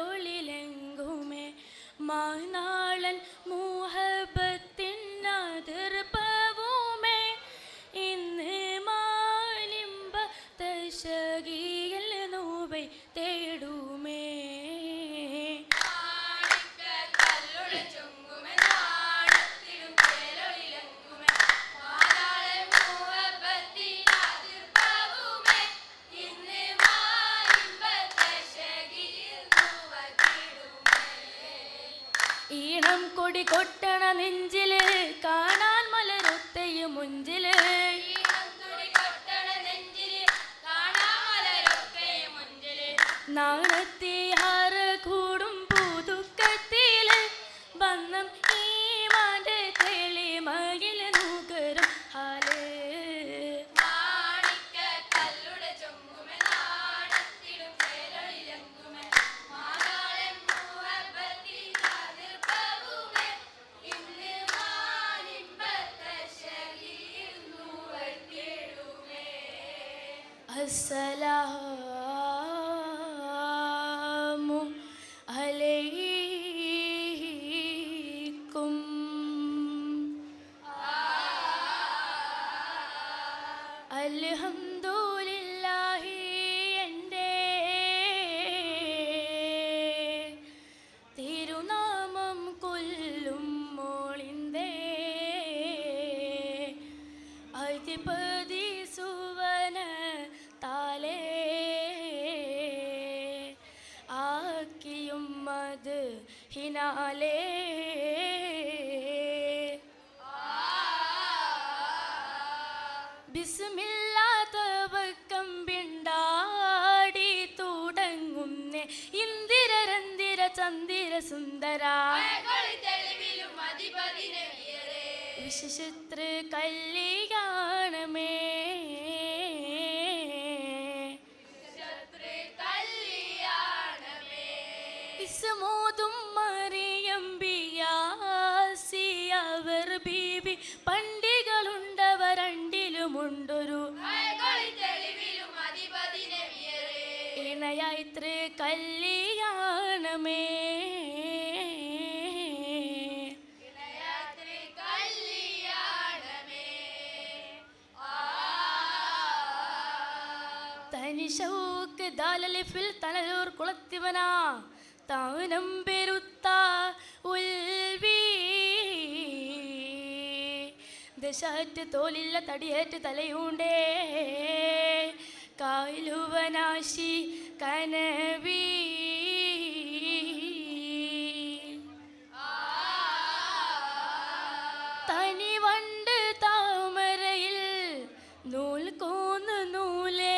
തേരൊളിലെങ്കുമേ മാനാളൻ മുഹബത്തിൻ അതിർപ്പവുമേ ഇന്ന് മാലിമ്പ തശകിയിൽ നോവൈ തേടുമേ ഈണം കൊടി കൊട്ടണ നെഞ്ചില് കാണാൻ മലരൊത്തയും മുഞ്ചില് നാണത്തിഹാറ കൂടും പുതുക്കത്തില് ബന്ധം ഈമാന്റെ തെളിമയിൽ നുകരും ഹാല് അസ്സലാമു അലൈക്കും അൽഹംദുലില്ലാഹി എൻ്റെ തിരുനാമം കൊല്ലും മോളിന്തേ അധിപതി സുവന താലേ ആക്കിയും മത് ഹിനാലേ ബിസ്മില്ലാ തവക്കം പിണ്ടാടി തുടങ്ങുന്നേ ഇന്ദിരരന്ദിര ചന്ദിര സുന്ദര വിശിഷ്ട കല്യാണമേ ഇസ്മോതും മറിയം ബിയാസിയവർ ബീബി പണ്ടികളുണ്ടവരണ്ടിലുമുണ്ടൊരു ഇണയായിത്ര കല്യാണമേ തനിഷൗക്ക് ദാലലിഫിൽ തനലൂർ കുളത്തിവനാ താനം പെരുത്ത ഉൽവി ദശാറ്റ് തോലില്ല തടിയേറ്റ് തലയുണ്ടേ കായലുവനാശി കനവി തനി വണ്ട് താമരയിൽ നൂൽ കോന്ന് നൂലേ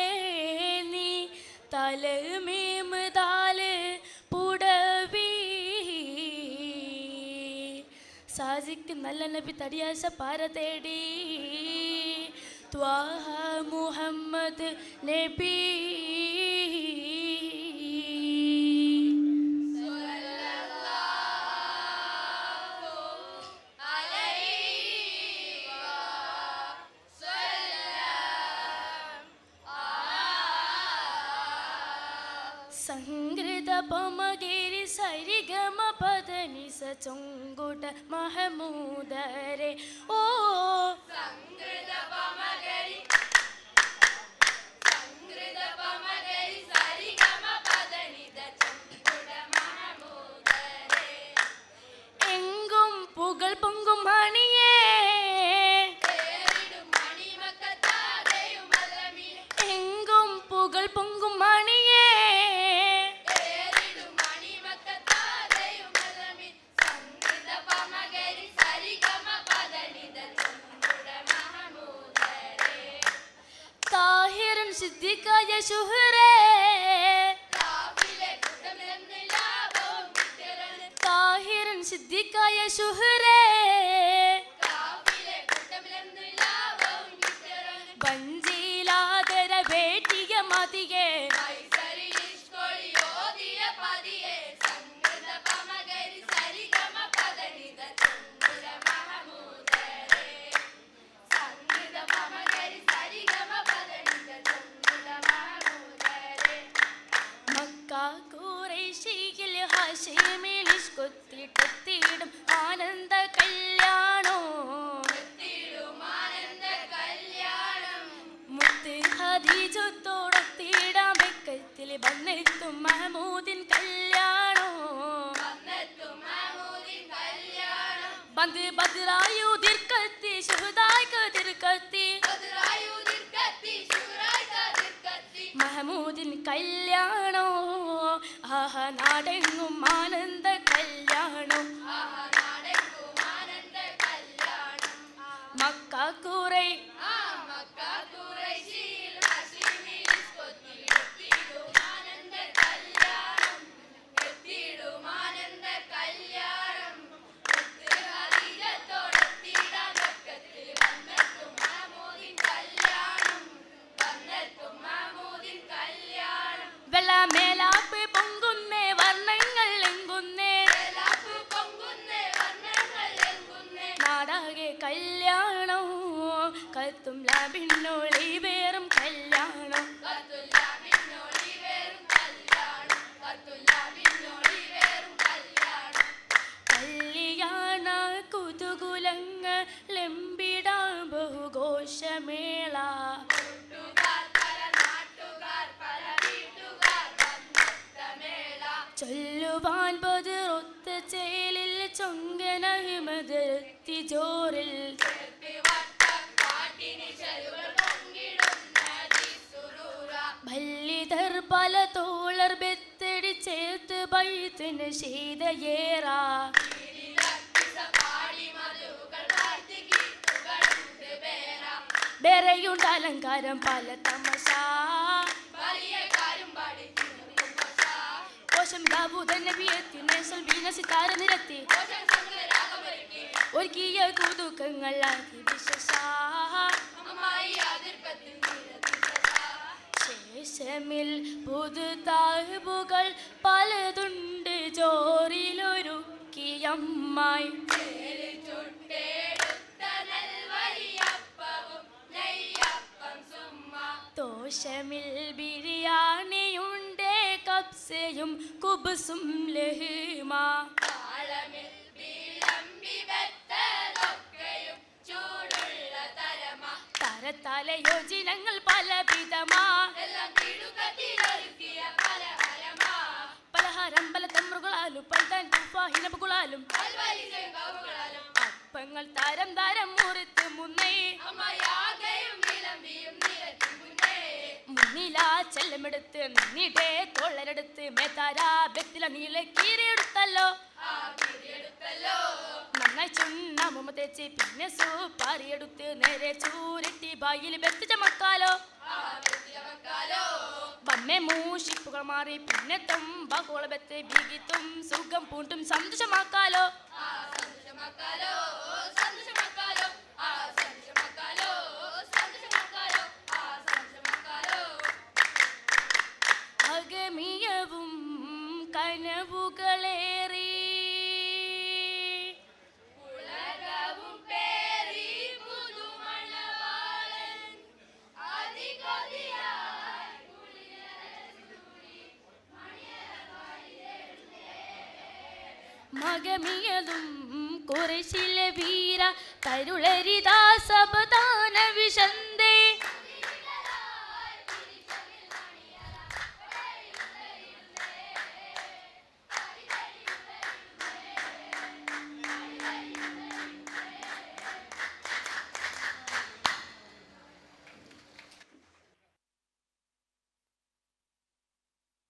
നീ തലമേമ് താല് പുടവി സാജിക്ക് നല്ല നബി തടിയാശ പാര തേടി ത്വാഹ മുഹമ്മദ് നബി സംഗൃത പമഗിരി സരിഗമ പദനി സൊങ്കുട മഹമൂദരെ ഓ സംഗൃത പമഗരി സരിഗമ പദനി സൊങ്കുട മഹമൂദരെ എങ്കും പുകൾ പൊങ്കും മണിയേ എങ്കും പുകൾ പൊങ്കും മണിയേ സിദ്ദിഖായ ശുഹ്റേ താഹിറൻ സിദ്ദിഖായ ശുഹ്റേ ബഞ്ചിലാദര വേട്ടിയ മതിയേ ഹാഷിമിലിഷ് കൊത്തിട്ടെത്തിയിടും ആനന്ദ കല്യാണോ മുത്ത് ഹദീജത്തോടൊത്തിടാം വെക്കത്തിൽ വന്നെത്തും മഹമൂദിൻ കല്യാണോ ബന്ദ് ബദ്രായുതിർക്കത്തി ശുഹദായ് കതിർക്കത്തി മഹമൂദിൻ കല്യാണോ ആഹ നാടെങ്ങും ആനന്ദ കല്യാണം മക്ക കുറേ മേലാപ്പ് പൊങ്കുന്നേ വർണ്ണങ്ങൾ എങ്കുന്നേ നാടാകെ കല്യാണോ കത്തും ലാഭിന്നോളി വേറും കല്യാണം കല്യാണ കുതുകുലങ്ങളെമ്പിടാം ബഹുഘോഷമേള ചൊല്ലുവാൻ ബദറൊത്ത ചേലിൽ ചൊങ്കനഹിമദത്തി ജോറിൽ ഭല്ലിതർ പല തോളർ ബെത്തടി ചേർത്ത് ബൈത്തിന് ശീതയേറാ ബെറയുണ്ട് അലങ്കാരം പല തമശ സിതാര നിരത്തി ഒരുക്കിയ കുതുക്കങ്ങൾ ശേഷമിൽ പുതുതാഹുകൾ പലതുണ്ട് ജോറിലൊരുക്കിയമ്മായി ദോഷമിൽ ബിരിയാണിയുണ്ട് കബ്സയും കുബ്സും ലഹീമ തരത്തല യോജനങ്ങൾ പലവിധമാ പലഹാരം പല തമ്രുകളാലും പൽതാനും അപ്പങ്ങൾ താരം താരം മുറിത്ത് മുന്നേ മുന്നിലാ ചെല്ലമെടുത്ത് നിന്നിടേ തൊള്ളരെടുത്ത് മേത്താരാ ബെത്തില നീല കീറിയെടുത്തല്ലോ നന്നായി ചുണ്ണാമ്പുമ തേച്ച് പിന്നെ സൂപ്പാറിയെടുത്ത് നേരെ ചൂരിട്ടി ബായിൽ ബെത്ത് ചമക്കാലോ ബമ്മെ മൂഷിപ്പുകൾ മാറി പിന്നെ തുമ്പാക്കുള ബെത്ത് ബീഗിത്തും സുഖം പൂണ്ടും സന്തോഷമാക്കാലോ അഗമിയവും കനവുകളേറി മകമിയതും കുറശിലെ വീര കരുളരിദാസ